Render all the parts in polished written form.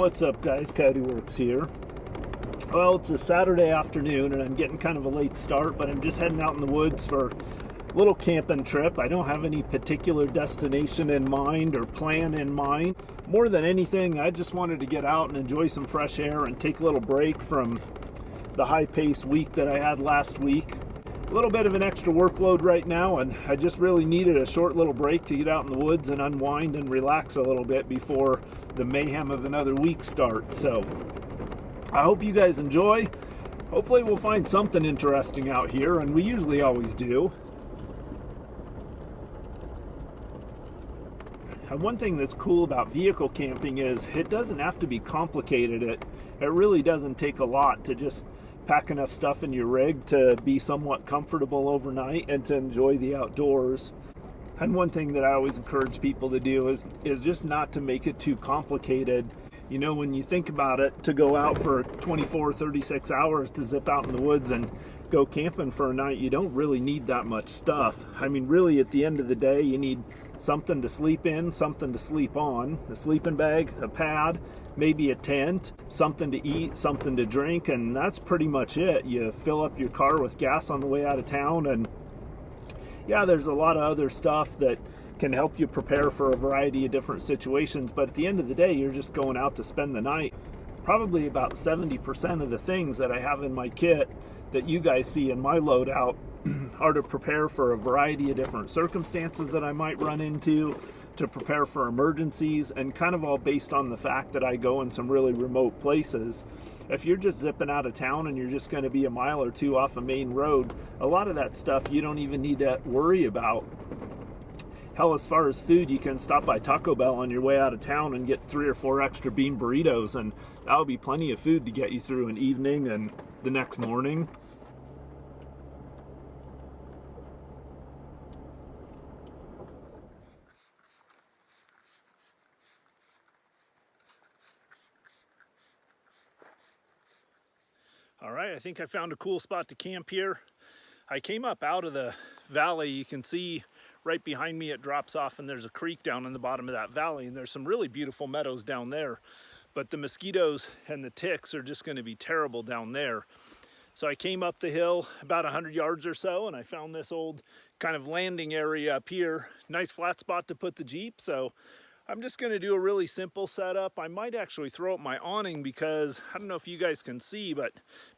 What's up, guys? Coyote Works here. Well, it's a Saturday afternoon and I'm getting kind of a late start, but I'm just heading out in the woods for a little camping trip. I don't have any particular destination in mind or plan in mind. More than anything, I just wanted to get out and enjoy some fresh air and take a little break from the high-paced week that I had last week. A little bit of an extra workload right now, and I just really needed a short little break to get out in the woods and unwind and relax a little bit before the mayhem of another week starts. So I hope you guys enjoy. Hopefully we'll find something interesting out here, and we usually always do. And one thing that's cool about vehicle camping is it doesn't have to be complicated. It really doesn't take a lot to just pack enough stuff in your rig to be somewhat comfortable overnight and to enjoy the outdoors. And one thing that I always encourage people to do is just not to make it too complicated. You know, when you think about it, to go out for 24, 36 hours to zip out in the woods and go camping for a night, you don't really need that much stuff. I mean, really, at the end of the day, you need something to sleep in, something to sleep on, a sleeping bag, a pad, maybe a tent, something to eat, something to drink, and that's pretty much it. You fill up your car with gas on the way out of town, and yeah, there's a lot of other stuff that can help you prepare for a variety of different situations, but at the end of the day, you're just going out to spend the night. Probably about 70% of the things that I have in my kit that you guys see in my loadout are to prepare for a variety of different circumstances that I might run into, to prepare for emergencies, and kind of all based on the fact that I go in some really remote places. If you're just zipping out of town and you're just going to be a mile or two off a main road, a lot of that stuff you don't even need to worry about. Hell, as far as food, you can stop by Taco Bell on your way out of town and get 3 or 4 extra bean burritos, and that'll be plenty of food to get you through an evening and the next morning. All right, I think I found a cool spot to camp here. I came up out of the valley. You can see right behind me it drops off, and there's a creek down in the bottom of that valley, and there's some really beautiful meadows down there. But the mosquitoes and the ticks are just going to be terrible down there. So I came up the hill about 100 yards or so, and I found this old kind of landing area up here. Nice flat spot to put the Jeep, so I'm just going to do a really simple setup. I might actually throw up my awning because I don't know if you guys can see, but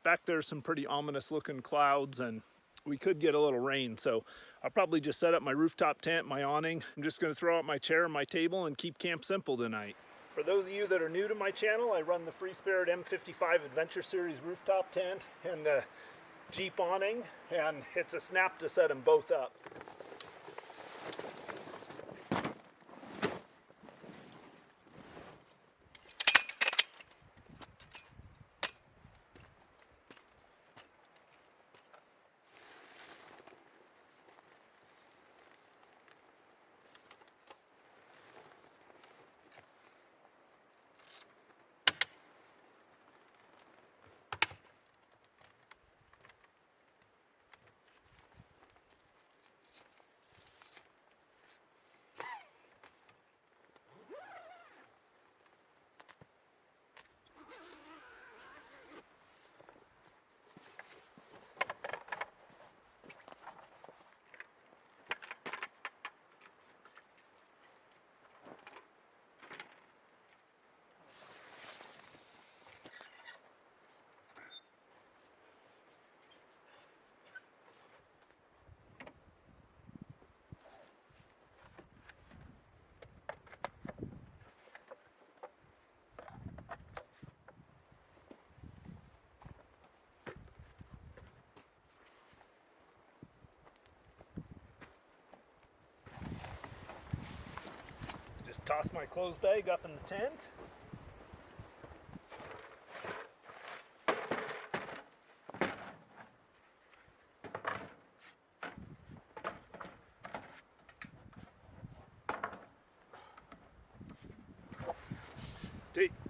back there's some pretty ominous looking clouds and we could get a little rain. So I'll probably just set up my rooftop tent, my awning. I'm just going to throw out my chair and my table and keep camp simple tonight. For those of you that are new to my channel, I run the Free Spirit M55 Adventure Series rooftop tent and the Jeep awning, and it's a snap to set them both up. Toss my clothes bag up in the tent.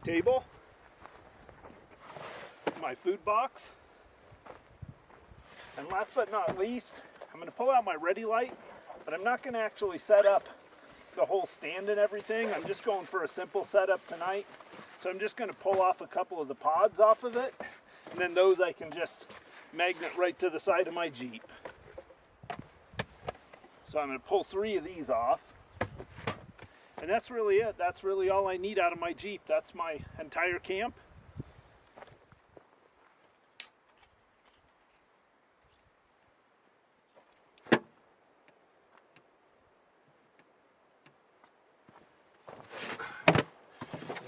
Table. My food box. And last but not least, I'm going to pull out my ready light, but I'm not going to actually set up the whole stand and everything. I'm just going for a simple setup tonight. So I'm just going to pull off a couple of the pods off of it, and then those I can just magnet right to the side of my Jeep. So I'm going to pull 3 of these off, and that's really it. That's really all I need out of my Jeep. That's my entire camp.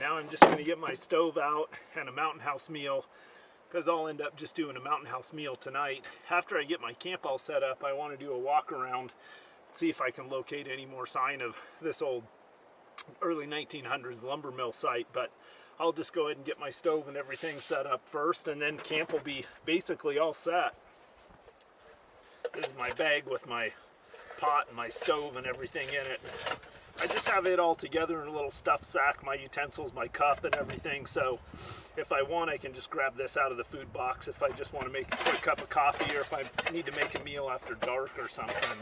Now I'm just going to get my stove out and a Mountain House meal, because I'll end up just doing a Mountain House meal tonight. After I get my camp all set up, I want to do a walk around, see if I can locate any more sign of this old early 1900s lumber mill site. But I'll just go ahead and get my stove and everything set up first, and then camp will be basically all set. This is my bag with my pot and my stove and everything in it. I just have it all together in a little stuff sack, my utensils, my cup and everything, so if I want I can just grab this out of the food box if I just want to make a quick cup of coffee, or if I need to make a meal after dark or something.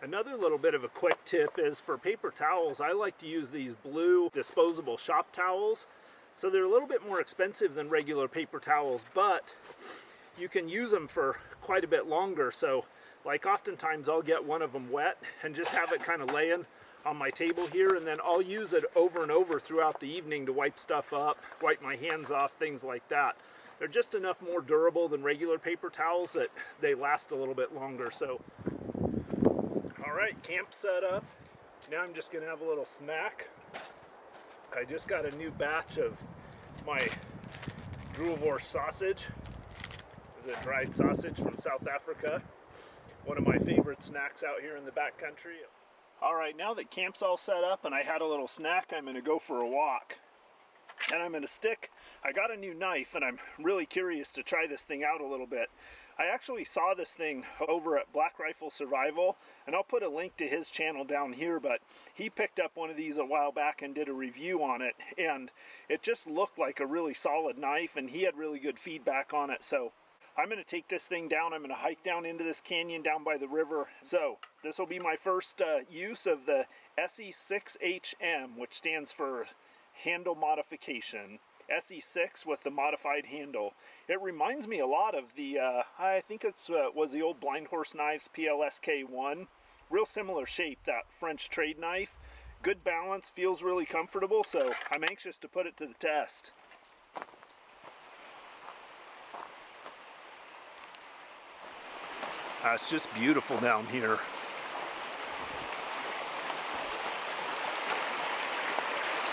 Another little bit of a quick tip is for paper towels, I like to use these blue disposable shop towels. So they're a little bit more expensive than regular paper towels, but you can use them for quite a bit longer. So like oftentimes I'll get one of them wet and just have it kind of laying on my table here, and then I'll use it over and over throughout the evening to wipe stuff up, wipe my hands off, things like that. They're just enough more durable than regular paper towels that they last a little bit longer. So all right, camp set up. Now I'm just gonna have a little snack. I just got a new batch of my Droevor sausage. It's a dried sausage from South Africa. One of my favorite snacks out here in the backcountry. All right, now that camp's all set up and I had a little snack, I'm gonna go for a walk. And I'm gonna I got a new knife and I'm really curious to try this thing out a little bit. I actually saw this thing over at Black Rifle Survival, and I'll put a link to his channel down here, but he picked up one of these a while back and did a review on it, and it just looked like a really solid knife, and he had really good feedback on it. So I'm going to take this thing down. I'm going to hike down into this canyon down by the river. So this will be my first use of the SE6HM, which stands for handle modification. SE6 with the modified handle. It reminds me a lot of the, I think it's was the old Blind Horse Knives PLSK1. Real similar shape, that French trade knife. Good balance, feels really comfortable, so I'm anxious to put it to the test. It's just beautiful down here.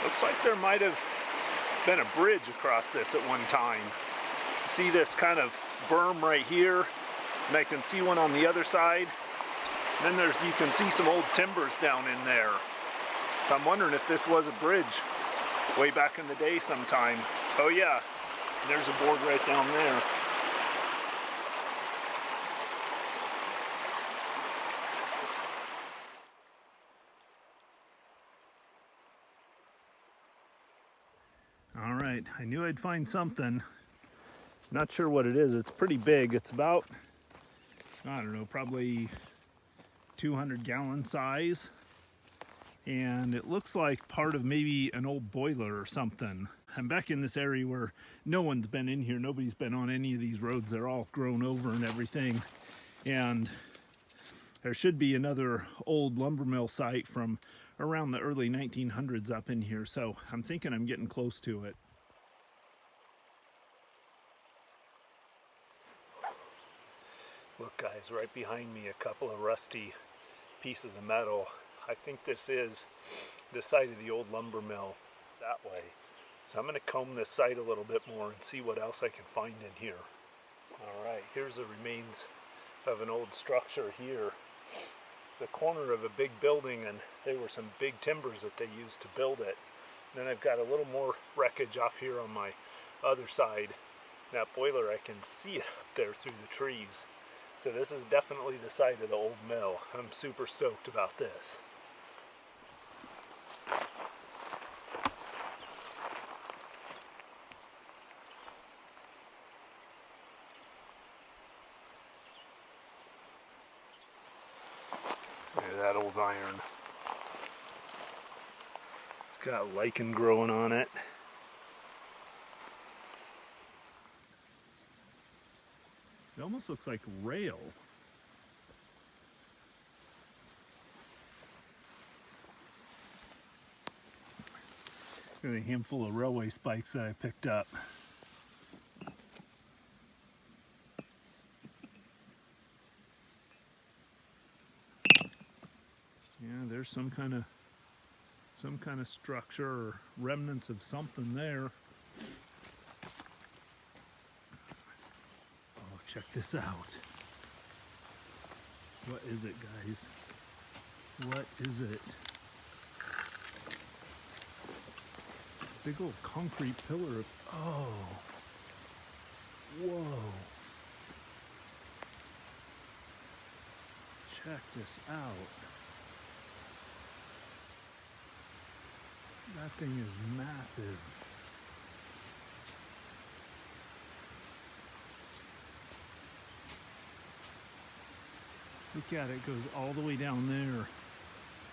Looks like there might have been a bridge across this at one time. See this kind of berm right here, and I can see one on the other side. And then you can see some old timbers down in there. So I'm wondering if this was a bridge way back in the day sometime. Oh yeah, there's a board right down there. All right, I knew I'd find something. Not sure what it is. It's pretty big. It's about, I don't know, probably 200-gallon size. And it looks like part of maybe an old boiler or something. I'm back in this area where no one's been in here. Nobody's been on any of these roads. They're all grown over and everything. And there should be another old lumber mill site from around the early 1900s up in here, so I'm thinking I'm getting close to it. Look guys, right behind me a couple of rusty pieces of metal. I think this is the site of the old lumber mill that way. So I'm going to comb this site a little bit more and see what else I can find in here. Alright, here's the remains of an old structure here. The corner of a big building, and there were some big timbers that they used to build it. And then I've got a little more wreckage off here on my other side. That boiler, I can see it up there through the trees. So this is definitely the site of the old mill. I'm super stoked about this. Look at that old iron. got lichen growing on it. It almost looks like rail. Got a handful of railway spikes that I picked up. Yeah, there's some kind of structure or remnants of something there. Oh, check this out. What is it, guys? What is it? Big old concrete pillar of, oh, whoa. Check this out. That thing is massive. Look at it, it goes all the way down there.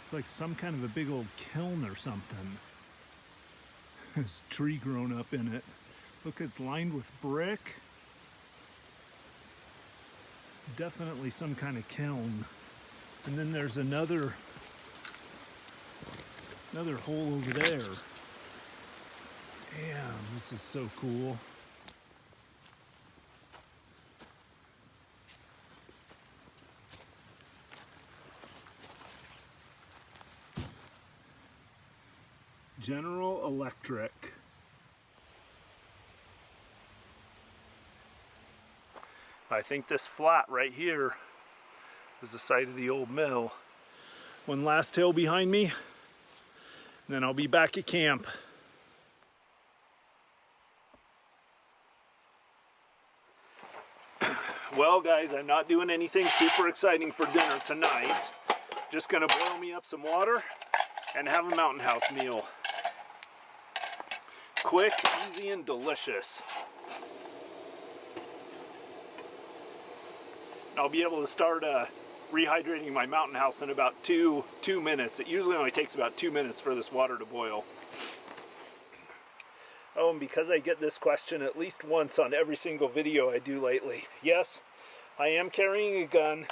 It's like some kind of a big old kiln or something. There's a tree grown up in it. Look, it's lined with brick. Definitely some kind of kiln. And then there's another hole over there. Damn, this is so cool. General Electric. I think this flat right here is the site of the old mill. One last hill behind me, and then I'll be back at camp. Well guys, I'm not doing anything super exciting for dinner tonight. Just gonna boil me up some water and have a Mountain House meal. Quick, easy, and delicious. I'll be able to start rehydrating my Mountain House in about two minutes. It usually only takes about 2 minutes for this water to boil. Oh, and because I get this question at least once on every single video I do lately, yes, I am carrying a gun,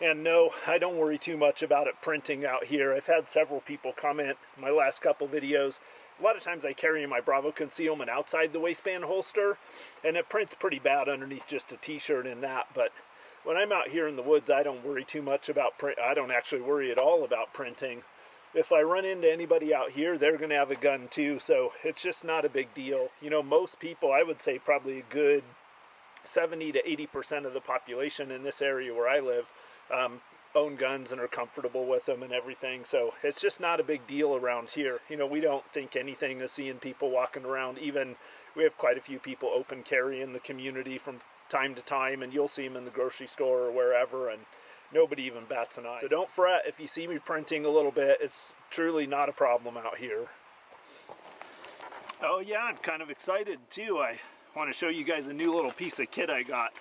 and no, I don't worry too much about it printing out here. I've had several people comment in my last couple videos. A lot of times I carry my Bravo concealment outside the waistband holster, and it prints pretty bad underneath just a t-shirt and that, but when I'm out here in the woods, I don't worry too much about print. I don't actually worry at all about printing. If I run into anybody out here, they're going to have a gun too, so it's just not a big deal. You know, most people, I would say probably a good 70 to 80% of the population in this area where I live own guns and are comfortable with them and everything, so it's just not a big deal around here. You know, we don't think anything of seeing people walking around. Even we have quite a few people open carry in the community from time to time, and you'll see them in the grocery store or wherever, and nobody even bats an eye. So don't fret if you see me printing a little bit. It's truly not a problem out here. Oh yeah, I'm kind of excited too. I want to show you guys a new little piece of kit I got.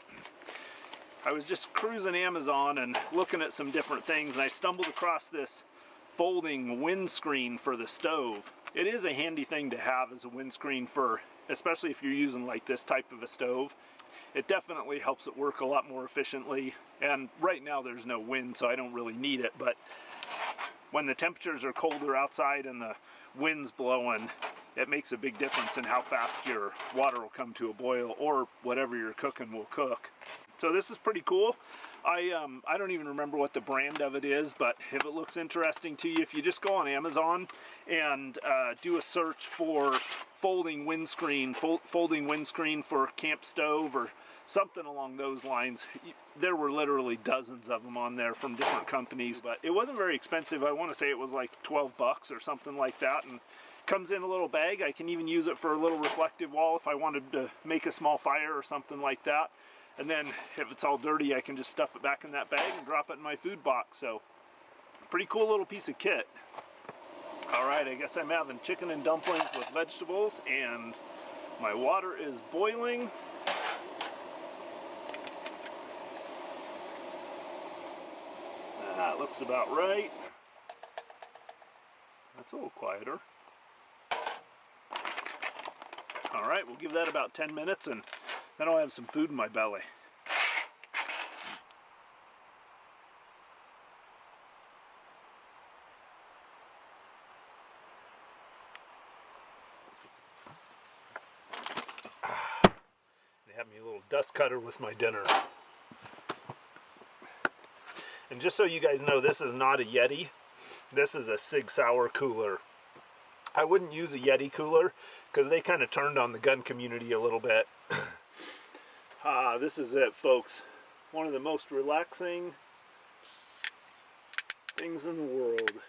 I was just cruising Amazon and looking at some different things, and I stumbled across this folding windscreen for the stove. It is a handy thing to have as a windscreen for, especially if you're using like this type of a stove. It definitely helps it work a lot more efficiently, and right now there's no wind, so I don't really need it, but when the temperatures are colder outside and the wind's blowing, it makes a big difference in how fast your water will come to a boil, or whatever you're cooking will cook. So this is pretty cool. I don't even remember what the brand of it is, but if it looks interesting to you, if you just go on Amazon and do a search for folding windscreen for camp stove or something along those lines, there were literally dozens of them on there from different companies, but it wasn't very expensive. I want to say it was like 12 bucks or something like that, and comes in a little bag. I can even use it for a little reflective wall if I wanted to make a small fire or something like that. And then if it's all dirty, I can just stuff it back in that bag and drop it in my food box. So pretty cool little piece of kit. All right, I guess I'm having chicken and dumplings with vegetables, and my water is boiling. That looks about right. That's a little quieter. All right, we'll give that about 10 minutes and then I'll have some food in my belly. They have me a little dust cutter with my dinner. And just so you guys know, this is not a Yeti. This is a Sig Sauer cooler. I wouldn't use a Yeti cooler because they kind of turned on the gun community a little bit. This is it, folks. One of the most relaxing things in the world.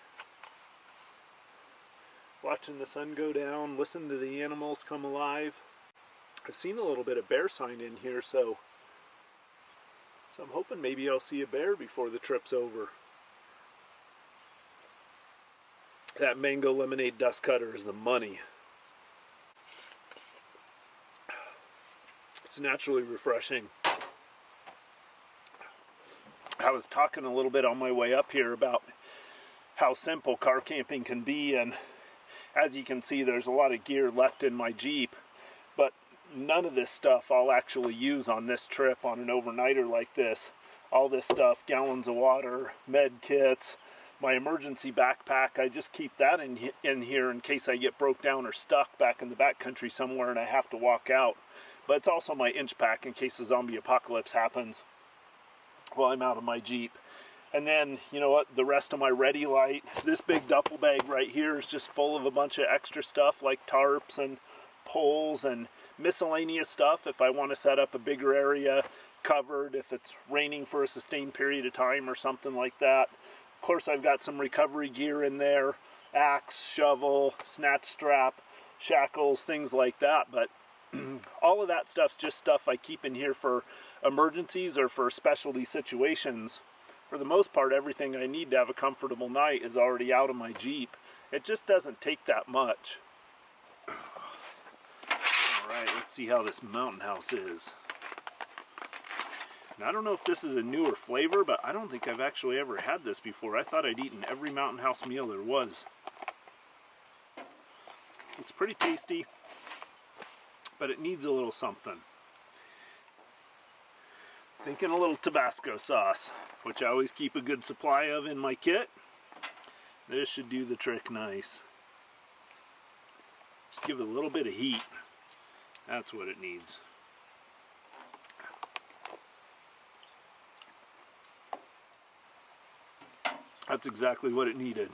Watching the sun go down, listen to the animals come alive. I've seen a little bit of bear sign in here, so I'm hoping maybe I'll see a bear before the trip's over. That mango lemonade dust cutter is the money. It's naturally refreshing. I was talking a little bit on my way up here about how simple car camping can be, and as you can see, there's a lot of gear left in my Jeep, but none of this stuff I'll actually use on this trip on an overnighter like this. All this stuff, gallons of water, med kits, my emergency backpack, I just keep that in here in case I get broke down or stuck back in the backcountry somewhere and I have to walk out. But it's also my inch pack in case the zombie apocalypse happens while I'm out of my Jeep. And then, you know what, the rest of my ready light, this big duffel bag right here is just full of a bunch of extra stuff like tarps and poles and miscellaneous stuff if I want to set up a bigger area covered, if it's raining for a sustained period of time or something like that. Of course, I've got some recovery gear in there, axe, shovel, snatch strap, shackles, things like that, but all of that stuff's just stuff I keep in here for emergencies or for specialty situations. For the most part, everything I need to have a comfortable night is already out of my Jeep. It just doesn't take that much. Alright, let's see how this mountain house is. Now, I don't know if this is a newer flavor, but I don't think I've actually ever had this before. I thought I'd eaten every mountain house meal there was. It's pretty tasty, but it needs a little something. Thinking a little Tabasco sauce, which I always keep a good supply of in my kit. This should do the trick nice. Just give it a little bit of heat. That's what it needs. That's exactly what it needed.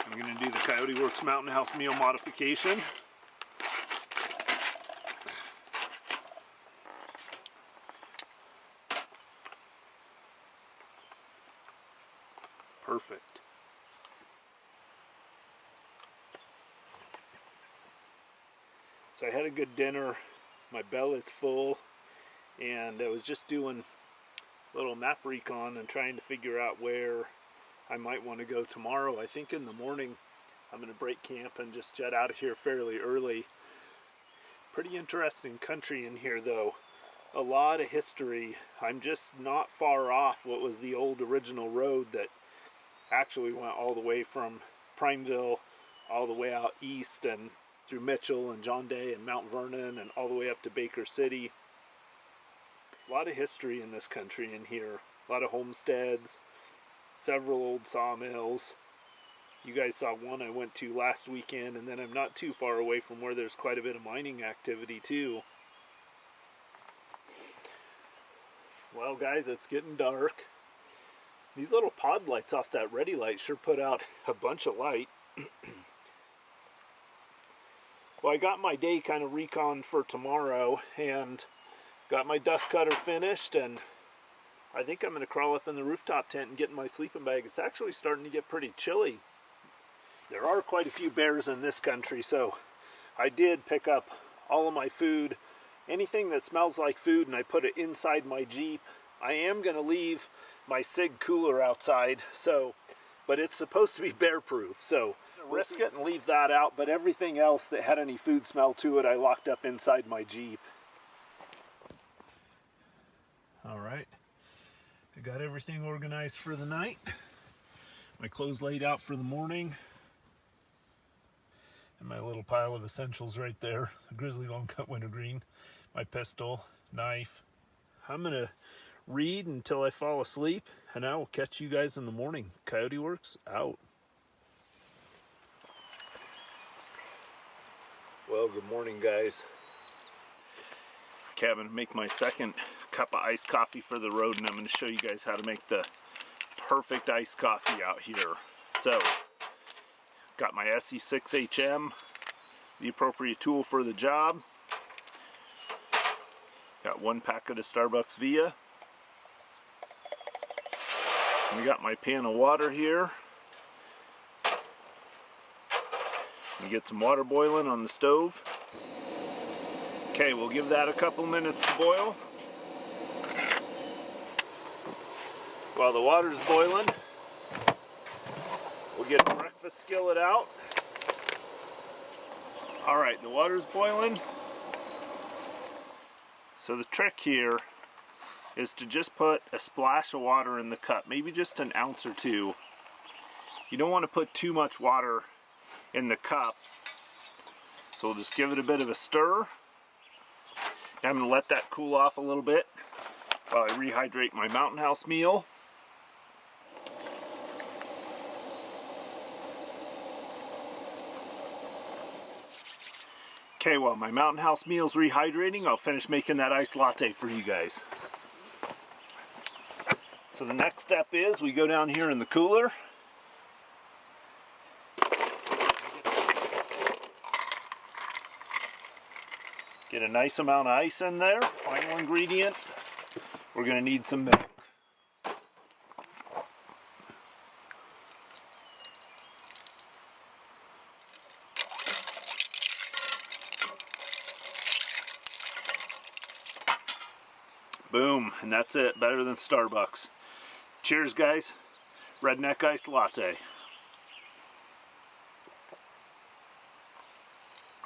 I'm going to do the Coyote Works Mountain House meal modification. Perfect. So I had a good dinner. My belly's full, and I was just doing little map recon and trying to figure out where I might want to go tomorrow. I think in the morning I'm going to break camp and just jet out of here fairly early. Pretty interesting country in here though. A lot of history. I'm just not far off what was the old original road that actually went all the way from Primeville all the way out east and through Mitchell and John Day and Mount Vernon and all the way up to Baker City. A lot of history in this country in here. A lot of homesteads, several old sawmills. You guys saw one I went to last weekend, and then I'm not too far away from where there's quite a bit of mining activity too. Well guys, it's getting dark. These little pod lights off that ready light sure put out a bunch of light. Well, I got my day kind of recon for tomorrow and got my dust cutter finished, and I think I'm going to crawl up in the rooftop tent and get in my sleeping bag. It's actually starting to get pretty chilly. There are quite a few bears in this country, so I did pick up all of my food, anything that smells like food, and I put it inside my Jeep. I am going to leave my Sig cooler outside, but it's supposed to be bear proof, so risk it and leave that out, but everything else that had any food smell to it I locked up inside my Jeep. Alright, I got everything organized for the night. My clothes laid out for the morning. And my little pile of essentials right there. A grizzly long cut wintergreen, my pistol, knife. I'm gonna read until I fall asleep, and I will catch you guys in the morning. Coyote Works out. Well, good morning, guys. Okay, I'm gonna make my second cup of iced coffee for the road, and I'm gonna show you guys how to make the perfect iced coffee out here. So, got my SE6HM, the appropriate tool for the job. Got one packet of Starbucks Via. We got my pan of water here. We get some water boiling on the stove. Okay, we'll give that a couple minutes to boil. While the water's boiling, we'll get a breakfast skillet out. Alright, the water's boiling. So the trick here is to just put a splash of water in the cup, maybe just an ounce or two. You don't want to put too much water in the cup, so we'll just give it a bit of a stir. Now I'm going to let that cool off a little bit while I rehydrate my Mountain House meal. Okay, while my Mountain House meal's rehydrating, I'll finish making that iced latte for you guys. So the next step is we go down here in the cooler. Get a nice amount of ice in there. Final ingredient, we're going to need some milk. Boom, and that's it. Better than Starbucks. Cheers, guys. Redneck iced latte.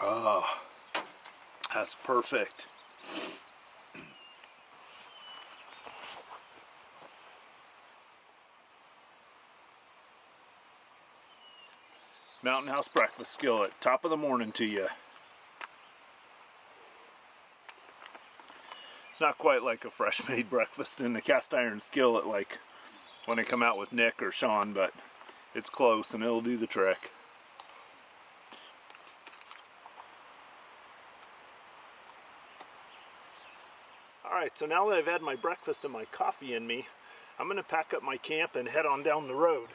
Oh, that's perfect. Mountain House breakfast skillet. Top of the morning to you. It's not quite like a fresh made breakfast in the cast iron skillet like when I come out with Nick or Sean, but it's close and it'll do the trick. Alright, so now that I've had my breakfast and my coffee in me, I'm going to pack up my camp and head on down the road.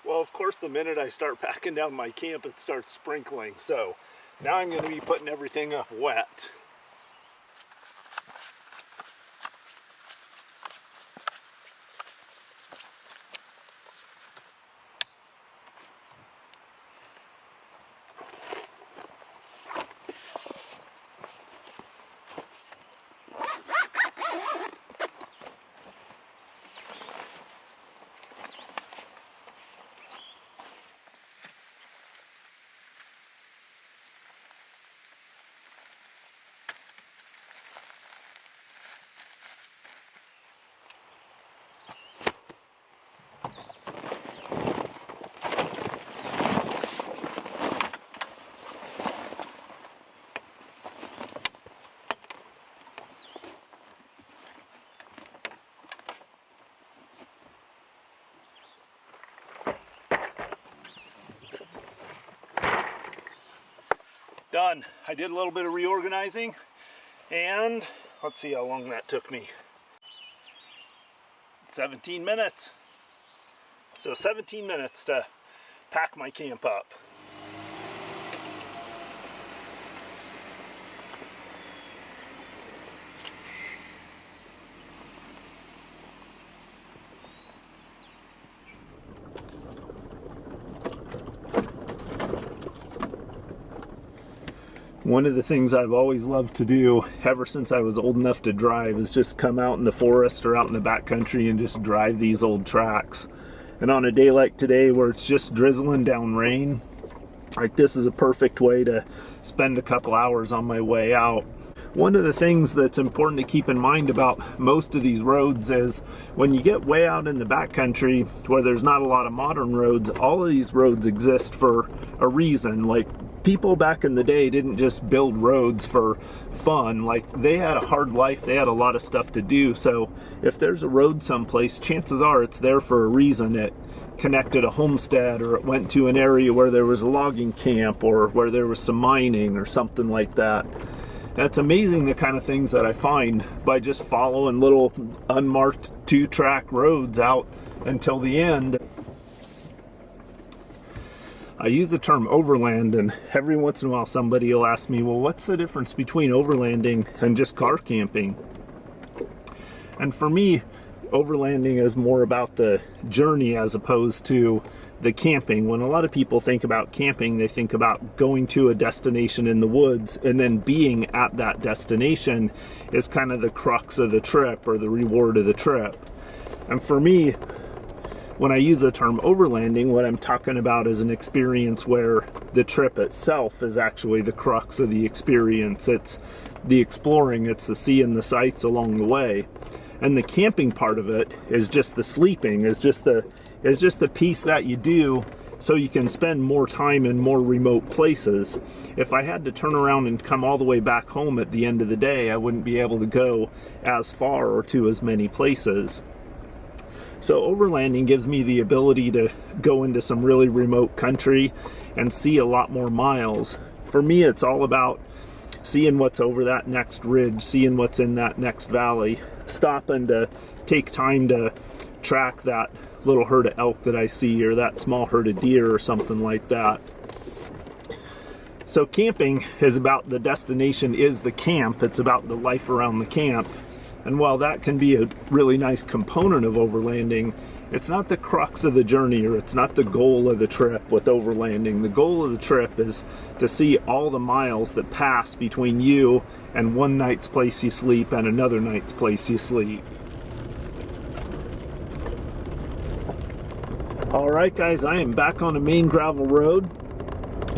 Well, of course, the minute I start packing down my camp, it starts sprinkling, so now I'm going to be putting everything up wet. Done. I did a little bit of reorganizing, and let's see how long that took me. 17 minutes. So 17 minutes to pack my camp up. One of the things I've always loved to do ever since I was old enough to drive is just come out in the forest or out in the backcountry and just drive these old tracks. And on a day like today where it's just drizzling down rain, like this is a perfect way to spend a couple hours on my way out. One of the things that's important to keep in mind about most of these roads is when you get way out in the backcountry where there's not a lot of modern roads, all of these roads exist for a reason. Like people back in the day didn't just build roads for fun. Like, they had a hard life, they had a lot of stuff to do. So if there's a road someplace, chances are it's there for a reason. It connected a homestead, or it went to an area where there was a logging camp, or where there was some mining or something like that. It's amazing the kind of things that I find by just following little unmarked 2-track roads out until the end. I use the term overland, and every once in a while somebody will ask me, well, what's the difference between overlanding and just car camping? And for me, overlanding is more about the journey as opposed to the camping. When a lot of people think about camping, they think about going to a destination in the woods, and then being at that destination is kind of the crux of the trip, or the reward of the trip. And for me, when I use the term overlanding, what I'm talking about is an experience where the trip itself is actually the crux of the experience. It's the exploring, it's the seeing the sights along the way. And the camping part of it is just the sleeping, is just the piece that you do so you can spend more time in more remote places. If I had to turn around and come all the way back home at the end of the day, I wouldn't be able to go as far or to as many places. So overlanding gives me the ability to go into some really remote country and see a lot more miles. For me, it's all about seeing what's over that next ridge, seeing what's in that next valley, stopping to take time to track that little herd of elk that I see, or that small herd of deer, or something like that. So camping is about the destination is the camp. It's about the life around the camp. And while that can be a really nice component of overlanding, it's not the crux of the journey, or it's not the goal of the trip with overlanding. The goal of the trip is to see all the miles that pass between you and one night's place you sleep and another night's place you sleep. Alright guys, I am back on a main gravel road,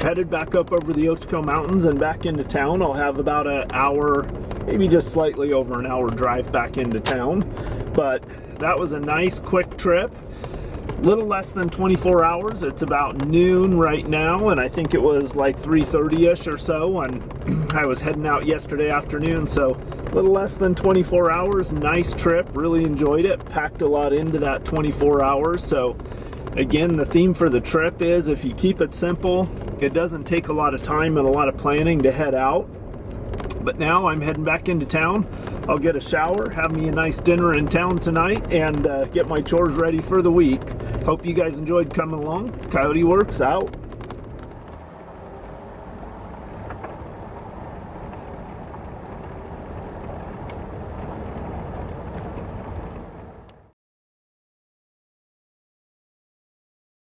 headed back up over the Ochoco Mountains and back into town. I'll have about an hour, maybe just slightly over an hour drive back into town. But that was a nice quick trip, little less than 24 hours. It's about noon right now, and I think it was like 3:30ish or so, and I was heading out yesterday afternoon, so a little less than 24 hours. Nice trip, really enjoyed it, packed a lot into that 24 hours. So again, the theme for the trip is, if you keep it simple, it doesn't take a lot of time and a lot of planning to head out. But now I'm heading back into town. I'll get a shower, have me a nice dinner in town tonight, and get my chores ready for the week. Hope you guys enjoyed coming along. Coyote Works out.